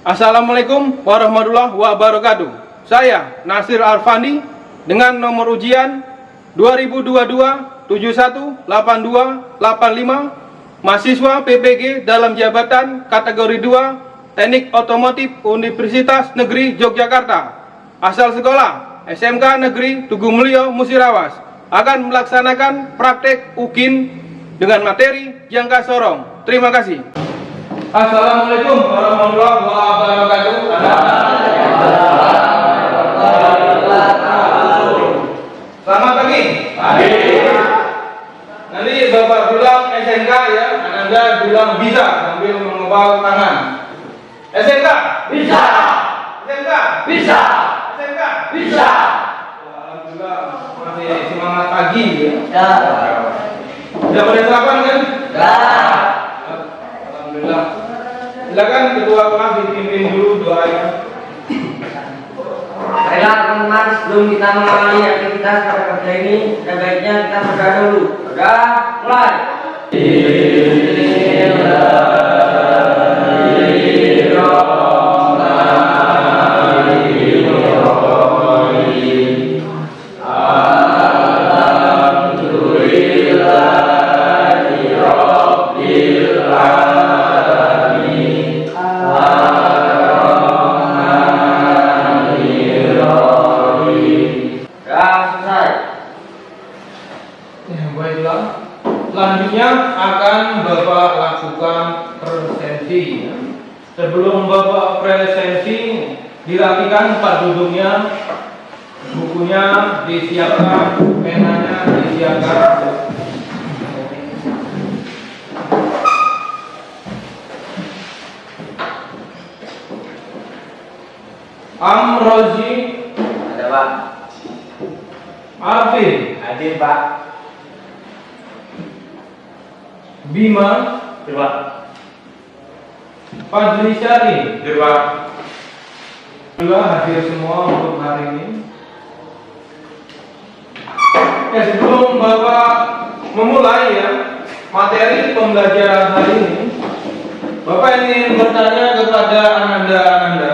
Assalamualaikum warahmatullahi wabarakatuh. Saya Nasir Arfandi dengan nomor ujian 2022-718285, mahasiswa PPG dalam jabatan kategori 2 Teknik Otomotif Universitas Negeri Yogyakarta, asal sekolah SMK Negeri Tugu Mulyo Musirawas, akan melaksanakan praktek UKIN dengan materi jangka sorong. Terima kasih. Assalamualaikum warahmatullahi wabarakatuh. Selamat pagi. Nanti Bapak bilang SMK ya, Anda bilang bisa sambil mengepal tangan. SMK Bisa. SMK Bisa. SMK Bisa. Alhamdulillah masih semangat pagi ya. Ya. Sudah pada sarapan kan? Ya. Alhamdulillah. Silakan ketua kelas dipimpin dulu doanya. Baiklah teman-teman, sebelum kita mengawali aktivitas pada kerja ini, sebaiknya kita berdoa dulu. Sudah mulai. Selanjutnya akan Bapak lakukan presensi. Sebelum Bapak presensi, dirapikan tempat duduknya, bukunya disiapkan, penanya disiapkan. Amrozi, Ada Pak. Arvin, Hadir Pak. Bima, Pak. Fadli Syari, Pak. juga hadir semua untuk hari ini. Sebelum Bapak memulai ya materi pembelajaran hari ini, Bapak ingin bertanya kepada Ananda.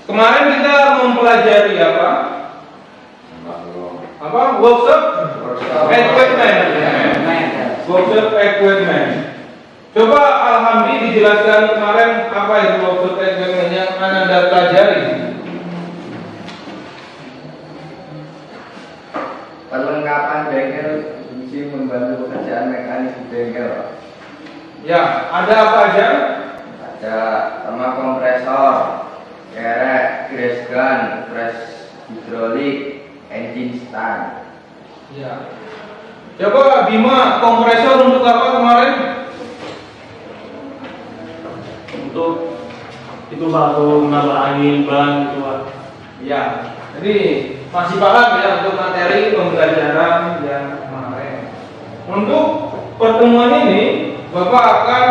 Kemarin kita mempelajari apa? Workshop equipment. Workshop equipment. Coba Alhamdulillah dijelaskan kemarin apa itu workshop equipment yang Anda pelajari. Perlengkapan bengkel fungsi membantu pekerjaan mekanik di bengkel. Ya, ada apa aja? Ada terma kompresor, kerek, grease gun, press hidrolik, engine stand. Ya. Coba Bima, kompresor untuk apa kemarin? Untuk itu Pak, untuk menambah angin ban itu Pak. Ya. Jadi masih paham ya untuk materi pembelajaran yang kemarin. Untuk pertemuan ini Bapak akan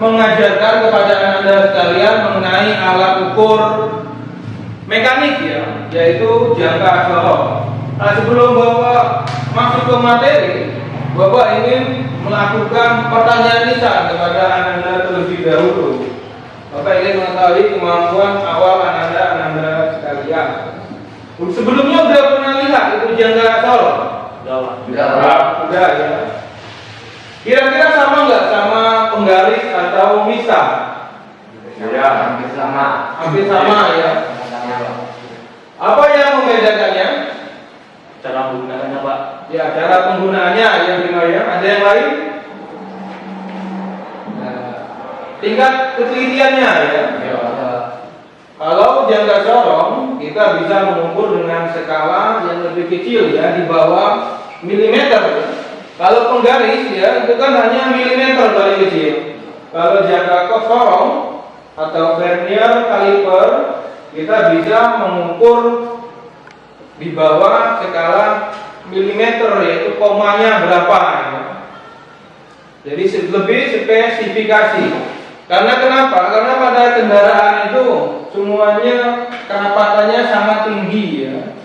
mengajarkan kepada Anda sekalian mengenai alat ukur mekanik ya, yaitu jangka sorong. Nah, sebelum Bapak masuk ke materi, Bapak ingin melakukan pertanyaan lisan kepada Anda terlebih dahulu. Bapak ingin mengetahui kemampuan awal Anda sekalian. Sebelumnya sudah pernah lihat itu jangka sorong? Udah Pak. Sudah ya. Kira-kira sama nggak sama penggaris atau misa? Ya, hampir sama. Hampir sama ya. Apa yang membedakannya? Cara menggunakannya Pak. Ya, cara penggunaannya yang ya. Ada yang lain? Nah, tingkat ketelitiannya ya. Kalau jangka sorong kita bisa mengukur dengan skala yang lebih kecil ya, di bawah milimeter. Kalau penggaris ya itu kan hanya milimeter paling kecil. Kalau jangka sorong atau vernier kaliper kita bisa mengukur di bawah skala milimeter, yaitu komanya berapa ya. Jadi lebih spesifikasi. Karena kenapa? Karena pada kendaraan itu semuanya kerapatannya sangat tinggi ya.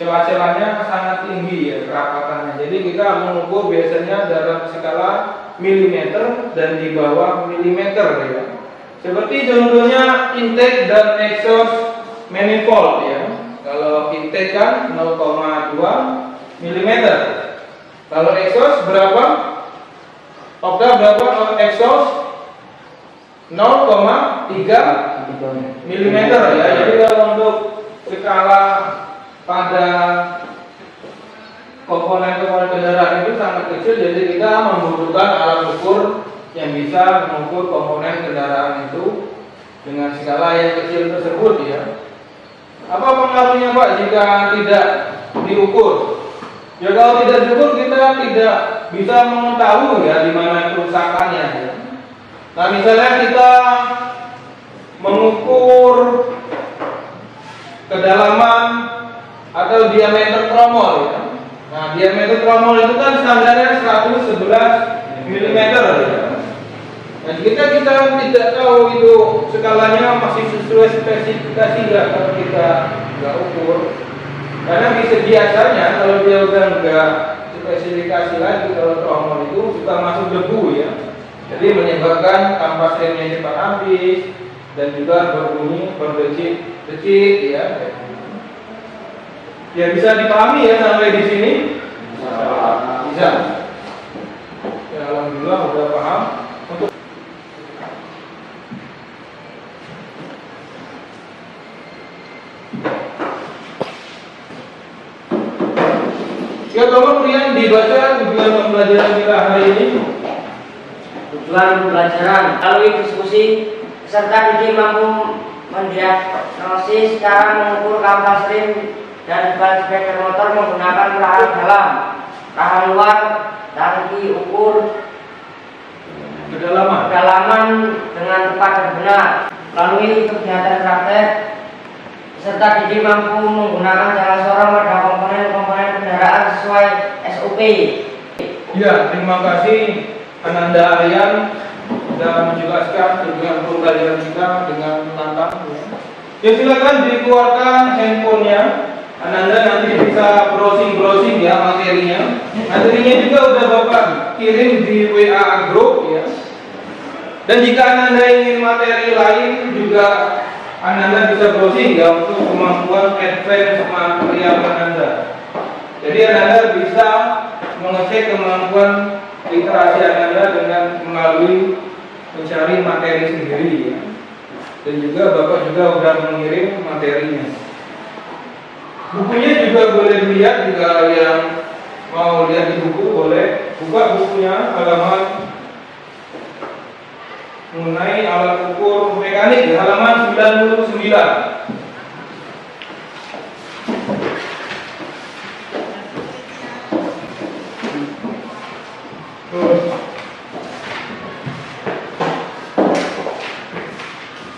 Celah-celahnya sangat tinggi ya kerapatannya. Jadi kita mengukur biasanya dalam skala milimeter dan di bawah milimeter ya. Seperti contohnya intake dan exhaust manifold ya. Kalau intake kan 0,2 mm. Kalau exhaust berapa? Oktav berapa? Exhaust 0,3 mm ya. Jadi kalau untuk skala pada komponen-komponen kendaraan itu sangat kecil, jadi kita membutuhkan alat ukur yang bisa mengukur komponen kendaraan itu dengan skala yang kecil tersebut ya. Apa pengaruhnya Pak jika tidak diukur? Ya kalau tidak diukur kita tidak bisa mengetahui ya di mana kerusakannya ya. Nah misalnya kita mengukur kedalaman atau diameter tromol ya. Nah diameter tromol itu kan standarnya 111 mm ya. Dan kita tidak tahu itu skalanya masih sesuai spesifikasi nggak kalau kita nggak ukur. Karena biasanya kalau dia udah nggak spesifikasi lagi, kalau tromol itu suka masuk debu ya. Jadi menyebabkan kampas remnya cepat habis dan juga berbunyi berdecit ya. Ya bisa dipahami ya sampai di sini. Bisa. Ya alhamdulillah udah paham. Ya kemudian dibaca tujuan pembelajaran kita hari ini. Tujuan pembelajaran melalui diskusi peserta didik mampu mendiagnosis cara mengukur kampas rem dan ban sepeda motor menggunakan perahan dalam, perahan luar, tangki ukur kedalaman dengan tepat dan benar. Melalui kegiatan praktek, peserta didik mampu menggunakan jalan sorong pada komponen-komponen kendaraan sesuai SOP. Ya, terima kasih Ananda Aryan sudah menjelaskan tujuan pembelajaran kita dengan lantang. Ya silakan dikeluarkan handphonenya. Ananda nanti bisa browsing ya materinya. Materinya juga udah Bapak kirim di WA group ya. Dan jika Ananda ingin materi lain juga Ananda bisa browsing ya untuk kemampuan advance material Ananda. Jadi Ananda bisa mengecek kemampuan literasi Ananda dengan melalui mencari materi sendiri ya. Dan juga Bapak juga sudah mengirim materinya. Bukunya juga boleh dilihat, jika yang mau lihat di buku boleh buka bukunya halaman mengenai alat ukur mekanik halaman 99.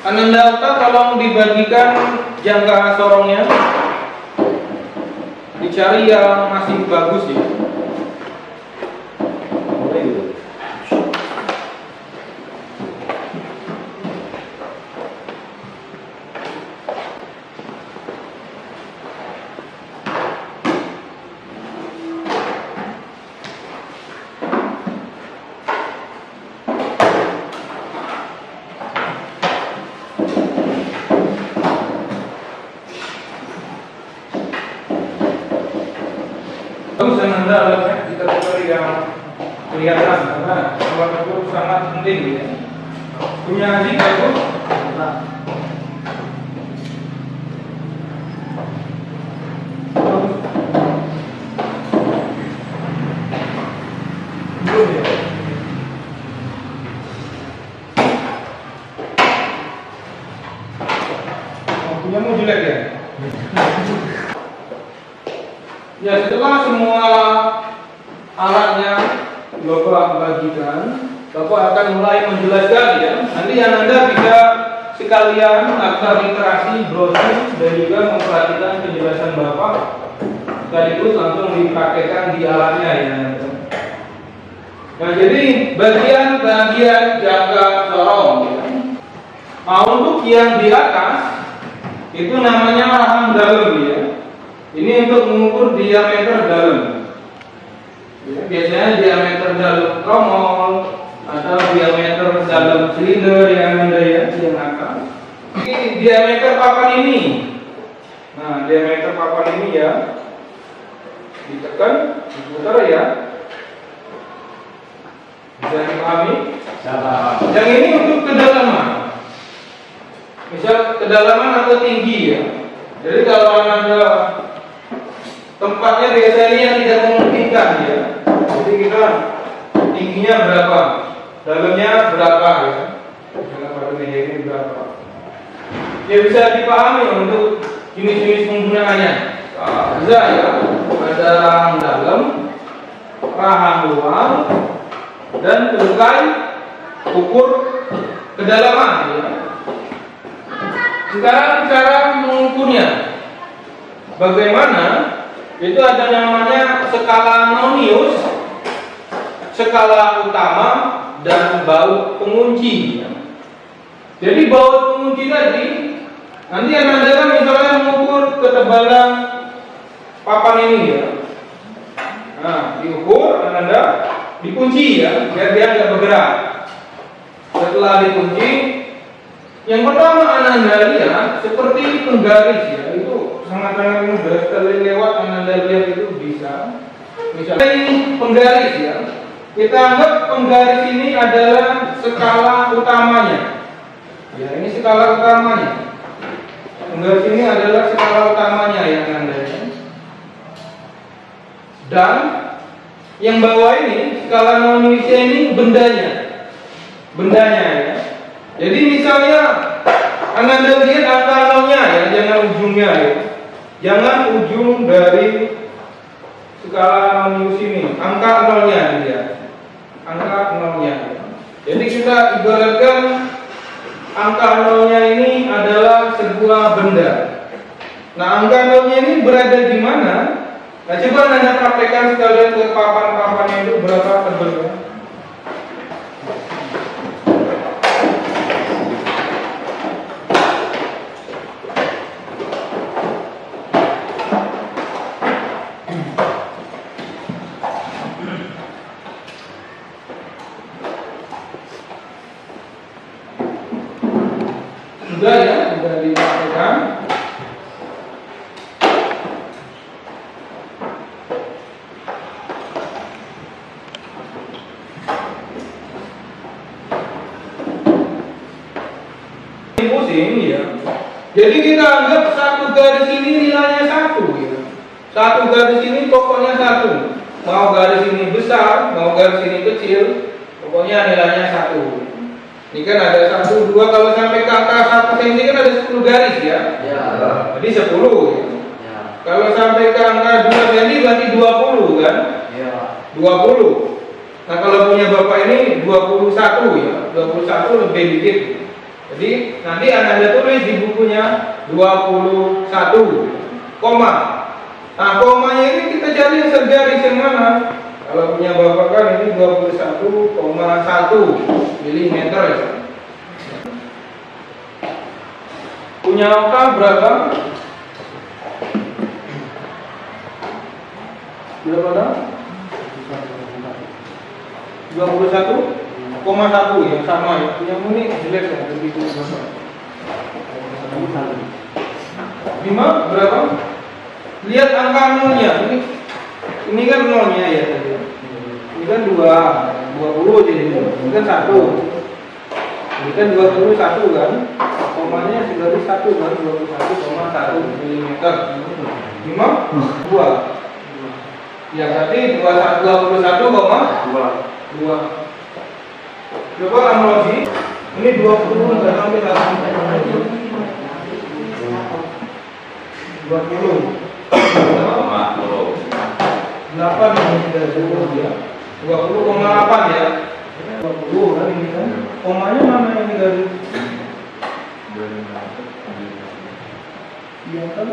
Ananda tolong dibagikan jangka sorongnya, dicari yang masih bagus ya. Ananda alatnya kita cari yang kelihatan karena alat ukur sangat penting ya. Punya adik bagus. Belum ya. Punya mau jelek ya. Ya setelah semua alatnya Bapak bagikan, Bapak akan mulai menjelaskan ya. Nanti Ananda bisa sekalian akta literasi, browsing dan juga memperhatikan penjelasan Bapak. Sekaligus langsung dipraktekkan di alatnya ya. Nah jadi bagian jangka sorong ya. Nah, untuk yang di atas itu namanya rahang dalam ya. Ini untuk mengukur diameter dalam. Ya, biasanya diameter dalam tromol atau diameter dalam silinder yang ada ya, yang atas. Ini diameter papan ini. Nah, diameter papan ini ya, ditekan, diputar ya. Bisa dipahami? Yang ini untuk kedalaman. Misal kedalaman atau tinggi ya. Jadi kalau ada tempatnya biasanya yang tidak memungkinkan ya. Jadi kita tingginya berapa, dalamnya berapa ya. Misalnya pada meja ini berapa. Ya bisa dipahami untuk jenis-jenis penggunaannya. Bisa ya. Ada rahang dalam, rahang luar, dan terukai ukur kedalaman ya. Sekarang cara mengukurnya bagaimana? Itu ada namanya skala Nonius, skala utama, dan baut pengunci. Jadi baut pengunci tadi nanti Anda kan misalnya mengukur ketebalan papan ini ya. Nah, diukur Anda dikunci ya, biar dia nggak bergerak. Setelah dikunci, yang pertama Anda lihat seperti penggaris ya, itu sangat-sangat mudah. Sekali lewat Anda lihat itu bisa. Misalnya ini penggaris ya, kita anggap penggaris ini adalah skala utamanya. Ya, ini skala utamanya. Penggaris ini adalah skala utamanya yang Anda lihat. Dan yang bawah ini skala Noniusnya ini bendanya ya. Jadi misalnya Anda lihat angka nolnya ya, jangan ujungnya ya. Jangan ujung dari skala Nonius ini, angka nolnya dilihat. Angka nolnya. Jadi kita ibaratkan angka nolnya ini adalah sebuah benda. Nah, angka nolnya ini berada di mana? Nah, coba Anda praktekkan sekalian ke papan-papannya itu berapa tebalnya. Sudah ya, sudah dipraktekkan. Pusing ya. Jadi kita anggap satu garis ini nilainya satu ya. Satu garis ini pokoknya satu. Mau garis ini besar, mau garis ini kecil, pokoknya nilainya satu. Ini kan ada 1, 2, kalau sampai ke angka 1 cm kan ada 10 garis ya. Ya. Jadi 10 ya. Ya. Kalau sampai ke angka 2 cm berarti 20 kan? Ya. 20. Nah, kalau punya Bapak ini 21 ya. 21 lebih dikit. Jadi nanti Anda tulis di bukunya 21, koma. Nah, komanya ini kita cari segaris yang mana? Kalau punya Bapak kan ini 21,1 mm ya. Punya angka berapa? Berapa dah? 21,1 ya, sama ya. Yang ini jelek ya, begitu berapa? 5 berapa? Lihat angka nolnya. Ini kan nolnya ya tadi. Ini kan 20 jadi ini kan 1. Ini kan 21 kan? Komanya segaris 1 kan, 21,1 mm. 5 2. Ya berarti 21,2. Coba analogi. Ini 20 enggak sampai 20. 8 ini sudah 20 ya. 20,8 ya. 20 kan ini kan. Komanya mana ini dari? Iya kan?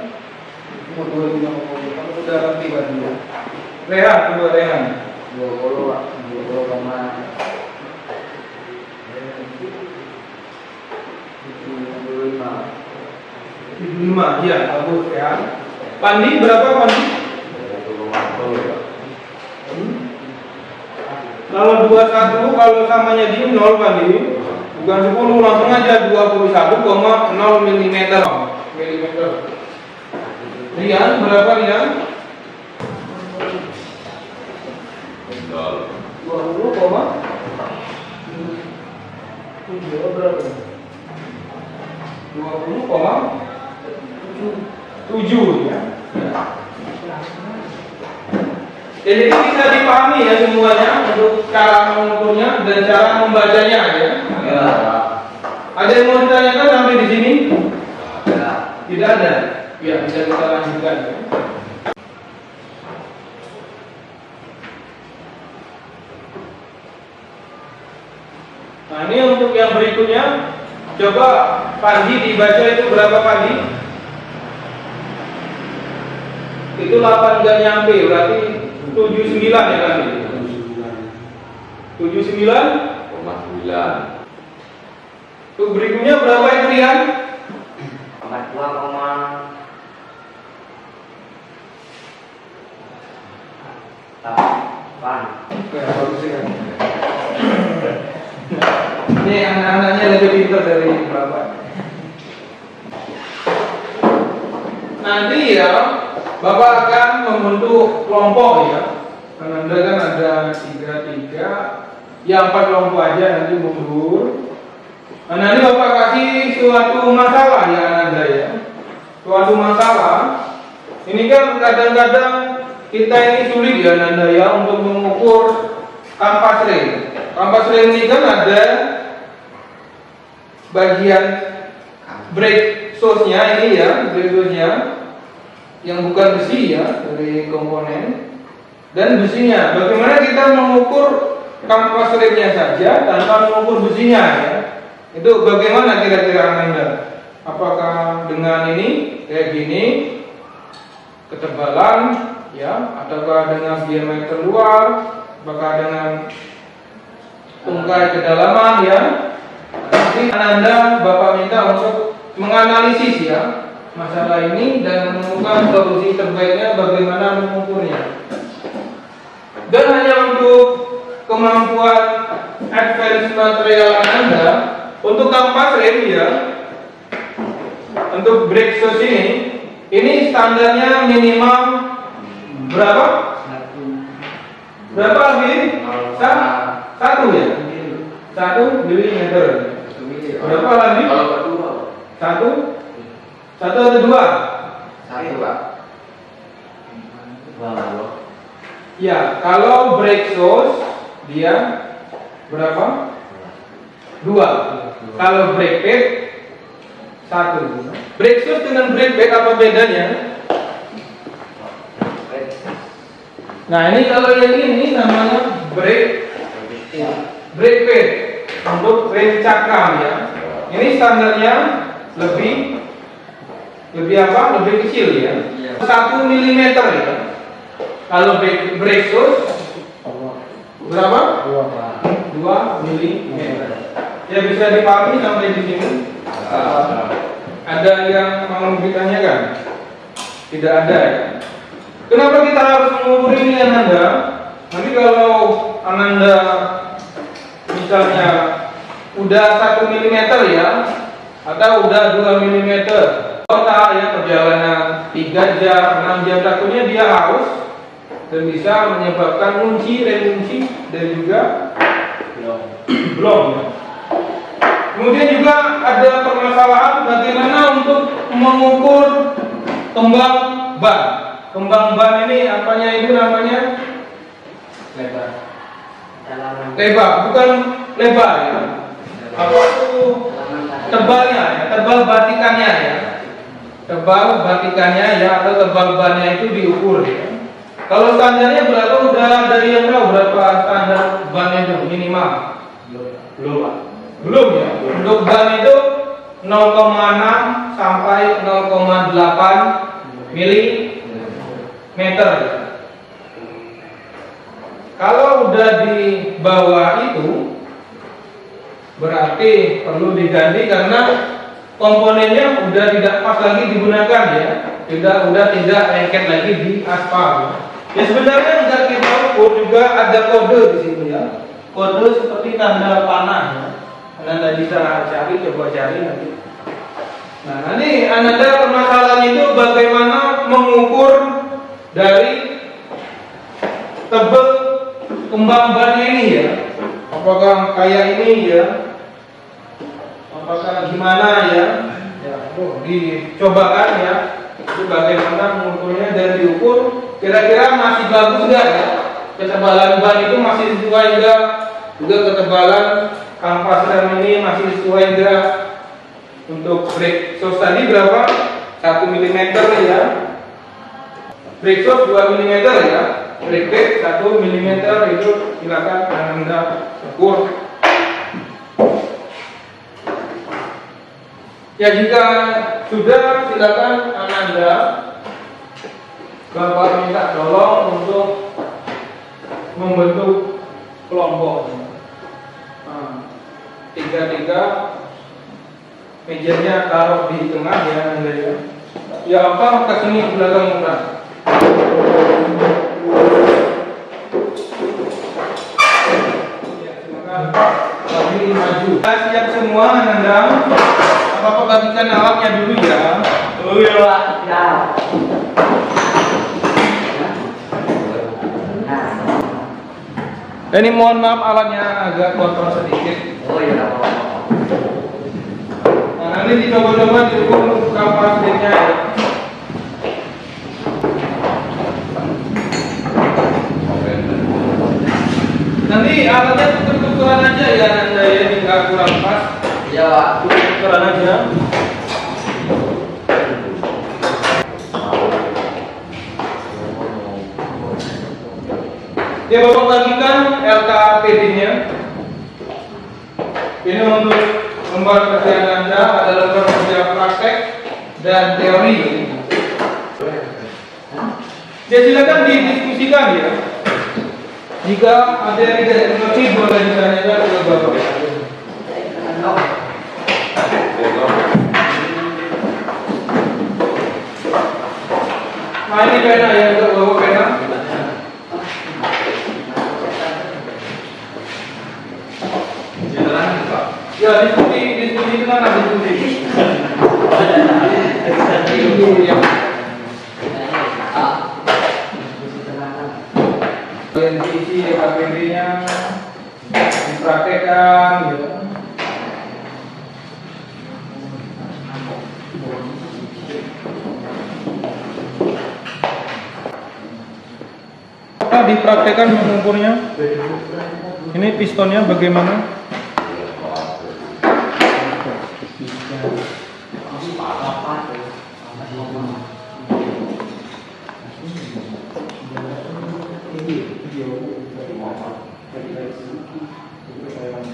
25,0. Kalau sudah rapi berarti ya. Rehan, kedua rehan. 20 Pak. 75, ya, bagus ya. Pandi berapa Pandi? Kalau 21 kalau samanya di 0 Pandi bukan 10, langsung aja 21,0 mm. Rian, berapa Rian? 20, berapa? 20,7 ya. Jadi itu bisa dipahami ya semuanya untuk cara mengukurnya dan cara membacanya ya. Ya. Ada yang mau ditanyakan sampai di sini? Ya. Tidak ada. Ya, bisa kita lanjutkan ya. Nah, ini untuk yang berikutnya. Coba Pandi dibaca itu berapa Pandi? Itu 8 gak nyampe, berarti 79 ya kan? 79,9. Untuk berikutnya berapa itu Rian? 42,8. Oke, bagus ya. Ini anak-anaknya lebih pintar dari Bapak. Nanti ya, Bapak akan membentuk kelompok ya. Anda kan ada 3, ya 4 kelompok aja nanti mundur. Nah, nanti Bapak kasih suatu masalah ya Anda ya. Suatu masalah. Ini kan kadang-kadang kita ini sulit ya Anda ya untuk mengukur kampas rem. Kampas rem ini kan ada bagian brake shoes-nya ini ya, brake shoes-nya yang bukan besi ya dari komponen dan besinya. Bagaimana kita mengukur kampas remnya saja tanpa mengukur besinya ya? Itu bagaimana kira-kira Anda? Apakah dengan ini kayak gini ketebalan ya, ataukah dengan diameter luar, apakah dengan tungkai kedalaman ya? Nanti Anda Bapak minta untuk menganalisis ya masalah ini dan menemukan solusi terbaiknya bagaimana mengukurnya. Dan hanya untuk kemampuan advance material Anda untuk kampas rem ya, untuk brake shoes ini standarnya minimal berapa? Berapa lagi? 1 ya? 1 milimeter. Berapa lagi? Satu atau 2? 1 Pak. Ya, kalau brake shoes dia berapa? 2. Kalau brake pad 1. Brake shoes dengan brake pad apa bedanya? Nah, ini kalau yang ini namanya brake pad untuk rem cakram ya. Ini standarnya lebih apa? Lebih kecil ya. 1 mm ya. Kalau brake shoes berapa? 2 mm. Ya bisa dipahami sampai di sini. Ada yang mau ditanyakan? Tidak ada ya. Kenapa kita harus mengukur ini Ananda? Nanti kalau Ananda misalnya udah 1 mm ya, atau udah 2 mm, kota ya perjalanan 3 jam, 6 jam, takutnya dia haus dan bisa menyebabkan rem kunci dan juga blong. Kemudian juga ada permasalahan bagaimana untuk mengukur kembang ban. Kembang ban ini apanya itu namanya? Lebar, bukan lebar ya. Apa itu tebalnya ya, tebal batikannya ya. Tebal batikannya ya atau tebal bannya itu diukur ya. Kalau standarnya berapa? Udah dari yang tahu berapa standar bannya itu minimal? Belum ya. Untuk ban itu 0,6 sampai 0,8 milimeter. Kalau udah di bawah itu berarti perlu diganti karena komponennya udah tidak pas lagi digunakan ya. Udah tidak lengket lagi di aspal. Ya sebenarnya nggak kita ukur juga ada kode di sini ya. Kode seperti tanda panah ya. Anda bisa cari, coba cari nanti. Nah, nanti Anda permasalahan itu bagaimana mengukur dari tebal kembang bannya ini ya. Apakah kayak ini ya? Apakah gimana ya? Ya, dicobakan ya. Itu bagaimana mengukurnya dan diukur kira-kira masih bagus nggak ya? Ketebalan ban itu masih sesuai enggak? Juga ketebalan kampas rem ini masih sesuai enggak? Untuk brake shoes tadi berapa? 1 mm ya. Brake shoes 2 mm ya. Brake pad 1 mm itu silakan Anda ukur. Ya jika sudah silakan Anda Bapak minta tolong untuk membentuk kelompok. Nah, 3 mejanya taruh di tengah ya Anda ya. Ya apa ke sini ke belakang mudah. Ya, silakan lagi maju. Siap semua Anda. Bapak bagikan alatnya dulu ya. Oh iya Pak. Ya. Ini mohon maaf alatnya agak kotor sedikit. Oh iya. Nah, nanti dicoba-coba diukur kapasitasnya ya. Nanti alatnya tuker-tukeran aja ya Anda ya, nggak kurang pas. Iya Pak. Tuker-tukeran aja. Ya Bapak bagikan LKPD-nya. Ini untuk lembar kerjaan Anda, ada lembar kerja praktek dan teori. Ya silakan didiskusikan ya. Jika ada yang tidak mengerti boleh ditanyakan ke Bapak. Nah ini pena ya, untuk bawa pena. Ya diskusi itu mana diskusi? Bagian isi KPD-nya dipraktekkan gitu. Dipraktekkan mengukurnya. Ini pistonnya bagaimana?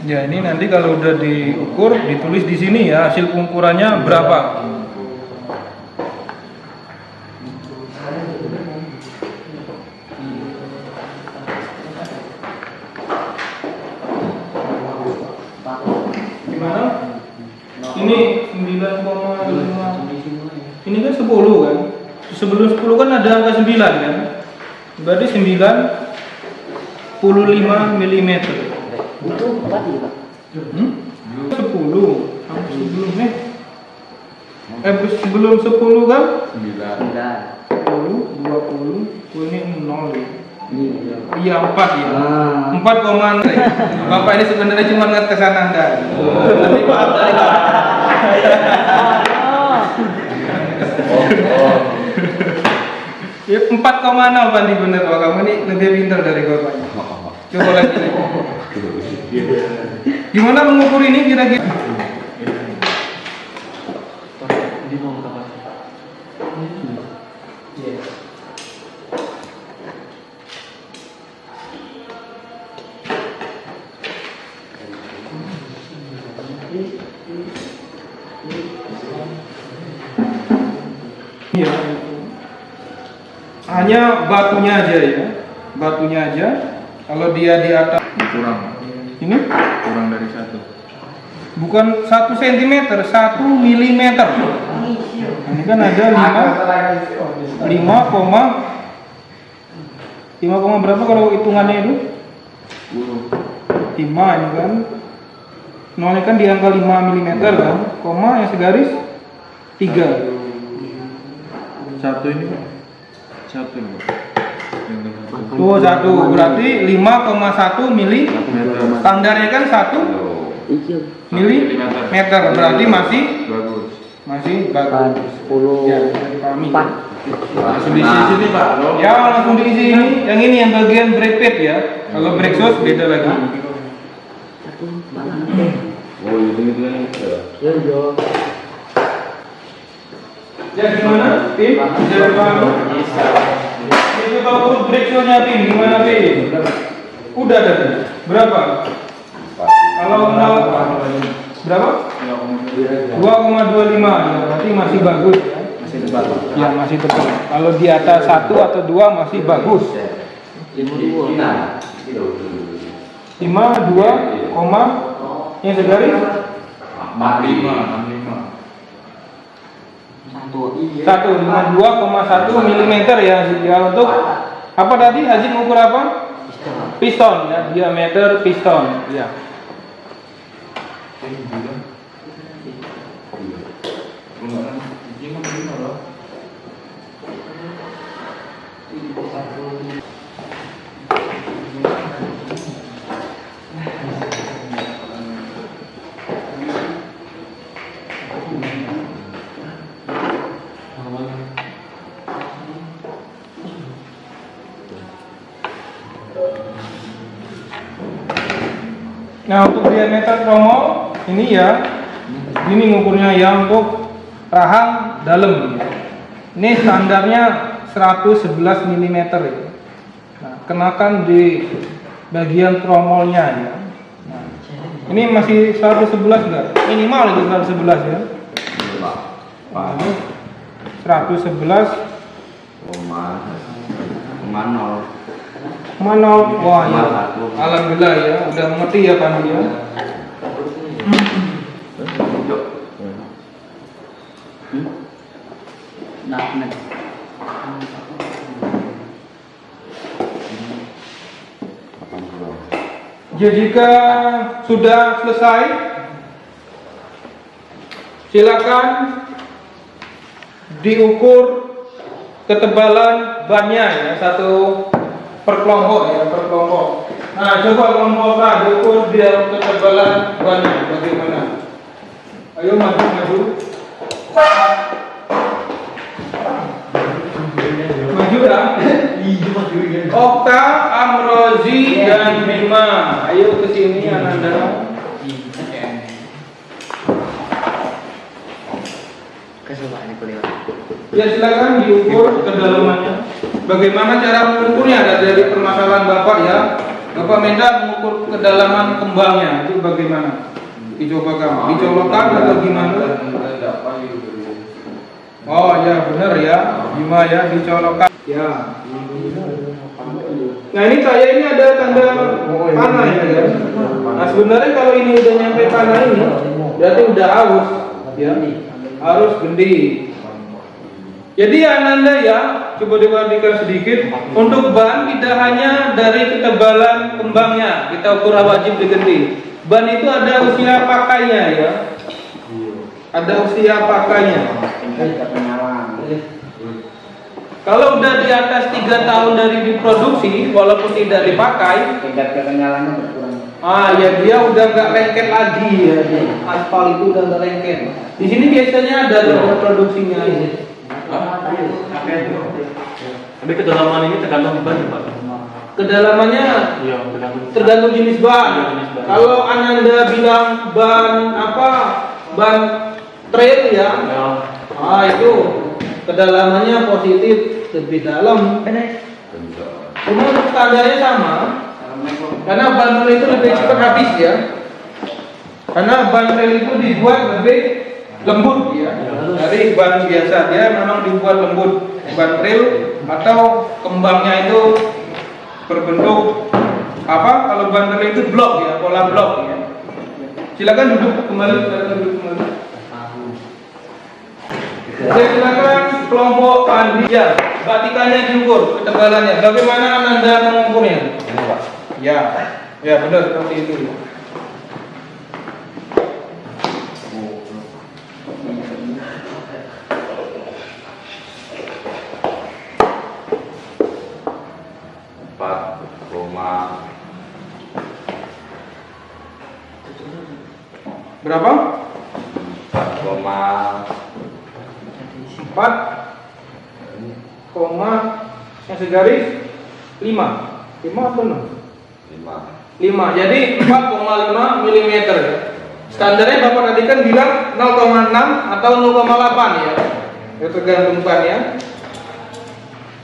Ya ini nanti kalau udah diukur ditulis di sini ya hasil pengukurannya berapa. Gimana? Ini 9,5. Ini kan 10 kan? Sebelum 10 kan ada angka 9 kan? Berarti 95 mm. Itu apa sih Pak? 10 sebelumnya sebelum 10 kan 9. 10 20 ini 0 Iya. iya 4 ya 4,6 Bapak ini sebenarnya cuma ngetesan Anda nanti maaf dari ya 4,0 Pandi bener Pak, kamu ini lebih pintar dari Bapaknya. Coba lagi. Gimana mengukur ini kira-kira? Iya. Hanya batunya aja ya, batunya aja. Kalau dia di atas kurang ini dari 1. bukan 1 cm, 1 mm. Ini kan ada 5 berapa kalau hitungannya itu? 5 ini kan. nolnya kan di angka 5 mm kan, koma yang segaris 3. Satu ini Pak. Satu ini Pak. Tuh 1 berarti 5,1 mili. Standarnya kan 1 milimeter, berarti masih bagus. 10 Ya, bisa dipahami. 4. Langsung diisi sini Pak. Ya, langsung diisi ini. Yang ini yang bagian brake pad ya. Kalau brake shoes beda lagi. Oh, itu kan. Ya gimana, Pim? Bisa dipahami? Ini coba ukur brake shoes-nya, Pim. Gimana, Pim? Udah tadi. Berapa? Kalau 0 berapa? 2,25 ya, berarti masih bagus ya. Masih tebal. Ya, masih tebal. Kalau di atas 1 atau 2 masih bagus. 5, 2, yang segaris 152,1 mm ya. Ya, untuk apa tadi? Haji mengukur apa? Piston ya, diameter piston ya. Nah, untuk diameter tromol ini ya, ini ngukurnya ya untuk rahang dalam. Ini standarnya 111 mm ya. Nah, kenakan di bagian tromolnya ya. Nah, ini masih 111 enggak? Minimal itu 111 ya. Wah, ini 111 mana? Wah ya, alhamdulillah ya, udah mengerti ya Pak ya. Jadi jika sudah selesai, silakan diukur ketebalan bannya ya, satu per kelompok ya, per kelompok. Nah, coba kelompok A diukur dia ketebalan bannya bagaimana? Ayo maju. Maju dah. Okta, Amrozi dan Bima. Ayo ke sini Ananda. Ya silakan diukur kedalamannya. Bagaimana cara mengukurnya? Ada dari permasalahan Bapak ya. Bapak minta mengukur kedalaman kembangnya. Itu bagaimana? Dicoba kamu. Dicolokkan atau gimana? Oh ya benar ya. Bima ya dicolokkan. Ya. Nah ini saya ini ada tanda panah ya. Nah sebenarnya kalau ini udah nyampe panah ini, berarti udah aus ya. Harus gendi. Jadi Ananda ya, coba diperhatikan sedikit. Untuk ban tidak hanya dari ketebalan kembangnya kita ukur wajib digendi. Ban itu ada usia pakainya ya. Ada usia pakainya. Kalau udah di atas 3 tahun dari diproduksi, walaupun tidak dipakai, Tingkat kekenyalannya berkurang. ya dia udah nggak lengket lagi ya. Aspal itu udah nggak lengket. Di sini biasanya ada produksinya. Tapi kedalaman ini tergantung ban Pak. Kedalamannya Iya, tergantung jenis ban. Iya, jenis ban. Kalau Ananda bilang ban apa? Ban trail ya. Itu kedalamannya positif lebih dalam. Cuma untuk standarnya sama. Karena ban trail itu lebih cepat habis ya. Karena ban trail itu dibuat lebih lembut ya. Dari ban biasa dia memang dibuat lembut. Ban trail atau kembangnya itu berbentuk apa? Kalau ban trail itu blok ya, pola blok ya. Silakan duduk kembali. Silakan kelompok Andi ya, batikannya diukur ketebalannya. Bagaimana Anda mengukurnya? Ya benar seperti itu. Berapa? 4, yang segaris 5 apa 6? 5. Jadi 4,5 mm ya. Standarnya Bapak tadi kan bilang 0,6 atau 0,8 ya. Ya tergantung ban ya.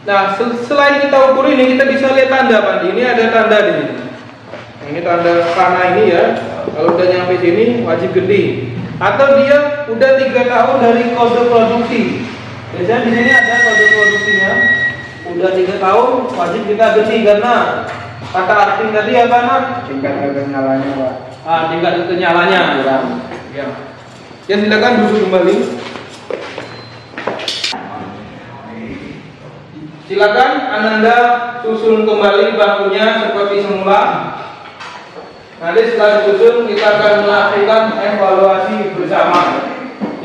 Nah, selain kita ukur ini, kita bisa lihat tanda Pak. Ini ada tanda di sini. Nah, ini tanda panah ini ya. Kalau udah nyampe sini wajib ganti. Atau dia udah 3 tahun dari kode produksi. Biasanya di sini ada kode produksinya. Udah 3 tahun wajib kita ganti karena kata arti tadi apa Nak? Tingkat kenyalanya Pak. Tingkat kenyalanya. Ya. Ya silakan duduk kembali. Silakan Ananda susun kembali bangkunya seperti semula. Nanti setelah disusun kita akan melakukan evaluasi bersama.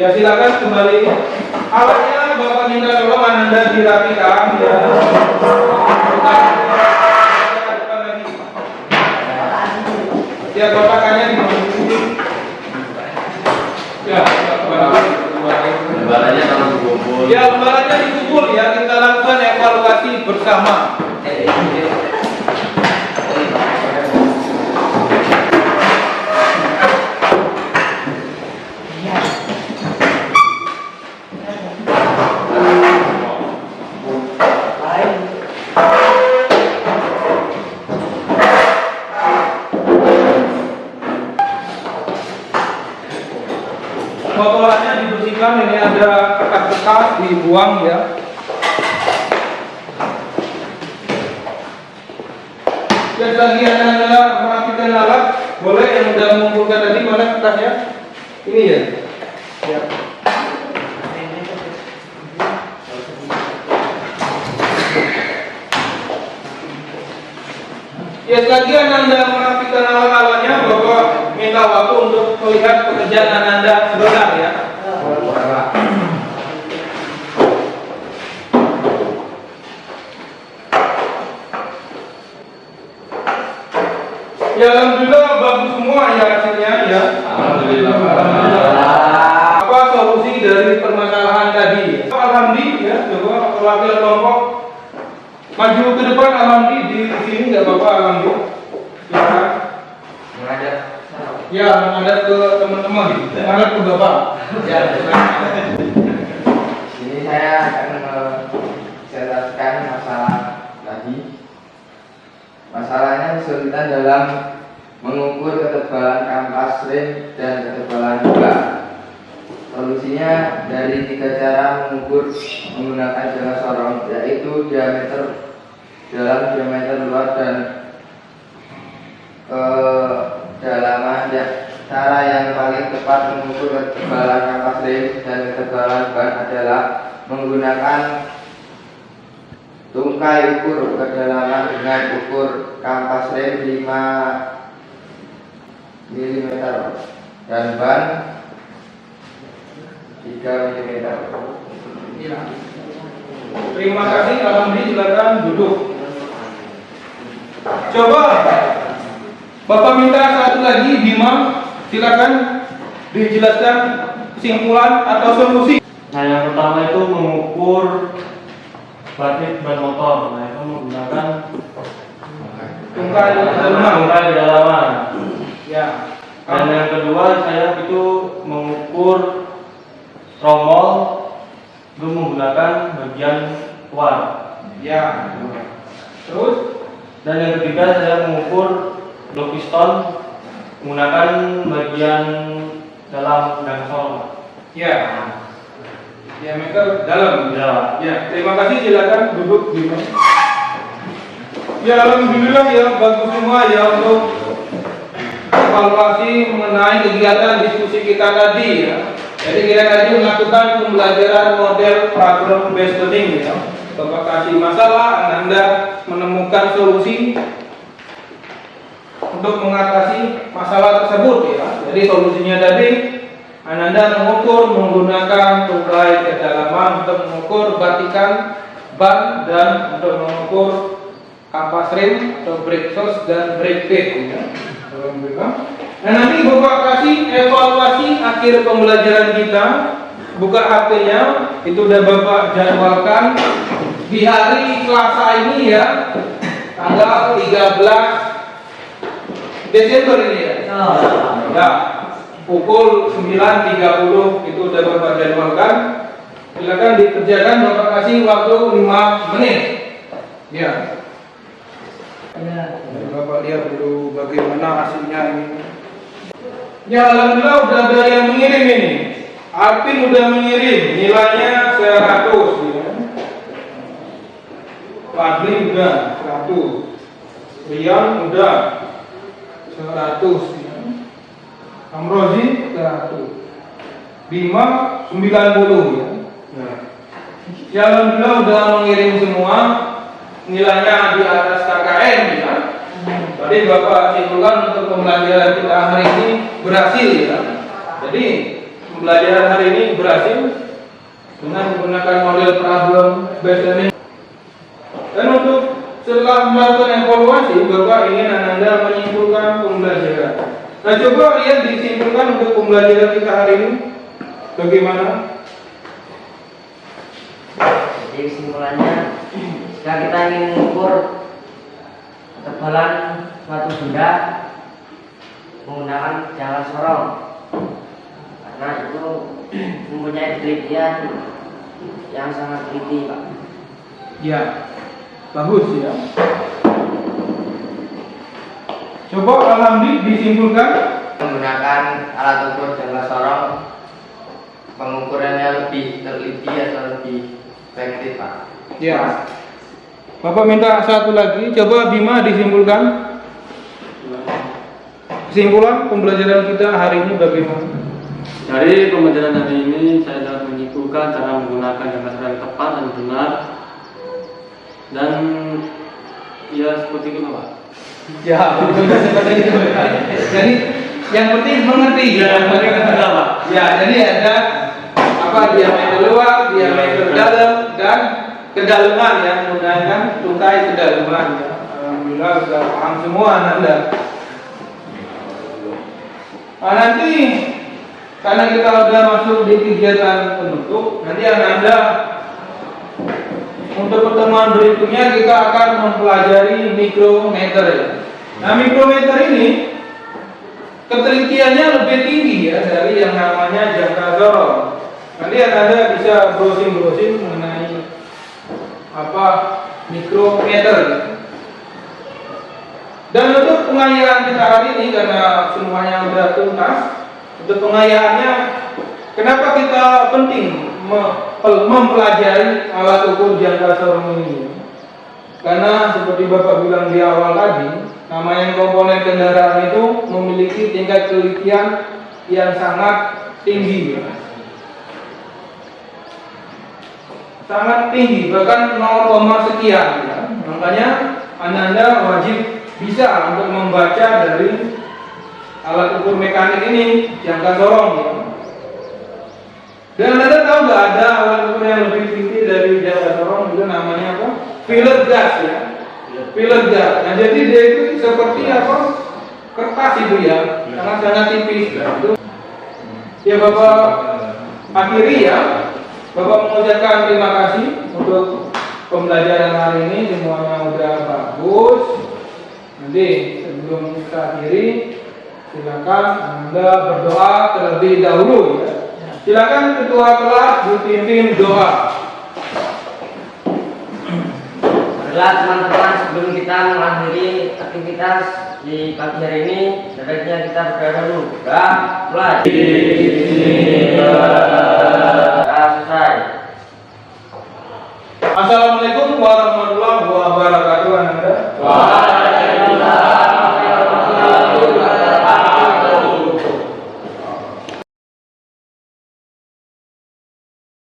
Ya silakan kembali. Alatnya Bapak minta tolong Ananda dirapikan ya. Ya kotakannya di sini. Ya, Lembarannya kalau dikumpul. ya lembarannya dikumpul ya, kita lakukan evaluasi bersama. Botolnya dibersihkan, ini ada bekas-bekas dibuang ya. Ya lagi Anda merapikan alat, boleh yang sudah mengumpulkan tadi mana kertasnya? Ini ya. Ya. Ya selagi Anda merapikan alat-alatnya, Bapak minta waktu untuk melihat pekerjaan Anda sebentar ya. Ya alhamdulillah bagus semua ya hasilnya ya. Alhamdulillah. Apa solusi dari permasalahan tadi? Alhamdulillah ya, coba perwakilan kelompok maju ke depan. Alhamdulillah di sini nggak apa-apa alhamdulillah. Ya kan? Mengajar. Ya menghadap ke teman-teman, menghadap ke bapak. Ya. Ini saya akan menjelaskan masalah tadi. Masalahnya kesulitan dalam mengukur ketebalan kampas rem dan ketebalan bak. Solusinya dari 3 cara mengukur menggunakan jangka sorong, yaitu diameter dalam, diameter luar, dan kedalaman. Cara yang paling tepat mengukur ketebalan kampas rem dan ketebalan ban adalah menggunakan tungkai ukur kedalaman dengan ukur kampas rem 5 mm dan ban 3 mm. Ya. Terima kasih, alhamdulillah silakan duduk. Coba Bapak minta satu lagi, Bima, silakan dijelaskan kesimpulan atau solusi. Nah, yang pertama itu mengukur batik ban motor. Nah, itu menggunakan Tungkai kedalaman. tungkai kedalaman. Ya. Dan yang kedua saya itu mengukur tromol itu menggunakan bagian luar. Ya. Terus Dan yang ketiga saya mengukur blok piston menggunakan bagian dalam dangsol. ya. Diameter dalam. Ya. Ya, terima kasih, silakan duduk Bima. Ya alhamdulillah ya, bagus semua ya untuk evaluasi mengenai kegiatan diskusi kita tadi ya. Jadi kita tadi melakukan pembelajaran model problem based learning ya. Bapak kasih masalah, Anda menemukan solusi untuk mengatasi masalah tersebut ya. Jadi solusinya tadi Anda mengukur menggunakan tungkai kedalaman untuk mengukur batikan ban dan untuk mengukur kampas rem atau brake shoes dan brake pad ya. Alhamdulillah. Nah nanti Bapak kasih evaluasi akhir pembelajaran kita. Buka HP-nya, itu udah Bapak jadwalkan di hari Selasa ini ya, tanggal 13 Desember ini ya. Ya, pukul 9.30 itu udah Bapak jadwalkan. Silakan dikerjakan, Bapak kasih waktu 5 menit. Ya. Bapak lihat dulu bagaimana hasilnya ini. Ya alhamdulillah udah ada yang mengirim ini. Arvin udah mengirim, nilainya 100 ya. Fadli udah 100. Rian udah 100 ya. Amrozi 100. Bima 90 ya. Ya alhamdulillah udah mengirim semua. Nilainya di atas KKM ya. Tadi Bapak simpulkan untuk pembelajaran kita hari ini berhasil ya. Jadi pembelajaran hari ini berhasil dengan menggunakan model problem based learning. Dan untuk setelah melakukan evaluasi, Bapak ingin Anda menyimpulkan pembelajaran. Nah coba lihat disimpulkan untuk pembelajaran kita hari ini bagaimana? Jadi kesimpulannya, jika kita ingin mengukur ketebalan suatu benda menggunakan jalan sorong, karena itu mempunyai penelitian yang sangat teliti, Pak. Ya, bagus ya. Coba alhamdulillah disimpulkan. Menggunakan alat ukur jangka sorong, pengukurannya lebih teliti atau lebih efektif, Pak. Ya. Bapak minta satu lagi, coba Bima disimpulkan. Kesimpulan pembelajaran kita hari ini bagaimana? Dari pembelajaran hari ini saya dapat menyimpulkan cara menggunakan jangka sorong yang tepat dan benar. Dan ya seperti itu Pak. Ya, seperti itu. Jadi yang penting mengerti. Ya, penting mengerti, Pak. Ya, jadi ada apa diameter luar, diameter dalam dan kedalaman ya, menggunakan tungkai kedalaman ya. Alhamdulillah sudah paham semua Anda. Nah, nanti karena kita sudah masuk di kegiatan penutup, nanti Anda untuk pertemuan berikutnya kita akan mempelajari mikrometer ya. Nah mikrometer ini ketelitiannya lebih tinggi ya dari yang namanya jangka sorong. Nanti Anda bisa browsing mengenai apa mikrometer. Dan untuk pengayaan kita hari ini karena semuanya sudah tuntas, untuk pengayaannya kenapa kita penting mempelajari alat ukur jangka sorong ini? Karena seperti Bapak bilang di awal tadi, namanya komponen kendaraan itu memiliki tingkat telitian yang sangat tinggi, sangat tinggi, bahkan 0, sekian. Ya. Makanya Anda wajib bisa untuk membaca dari alat ukur mekanik ini jangka sorong. Ya. Dan Anda tahu nggak ada alat ukur yang lebih tinggi dari jangka sorong itu namanya apa? Filler gas ya. Filler gas. Nah jadi dia itu seperti apa? Kertas itu ya, sangat tipis. Itu. Ya Bapak akhiri ya. Bapak mengucapkan terima kasih untuk pembelajaran hari ini, semuanya udah bagus. Nanti sebelum kita akhiri, silakan Anda berdoa terlebih dahulu ya. Silakan ketua kelas dipimpin doa. Baiklah teman-teman, sebelum kita mengakhiri aktivitas di pagi hari ini, sebaiknya kita berdoa dulu. Sudah mulai. Sudah selesai. Assalamualaikum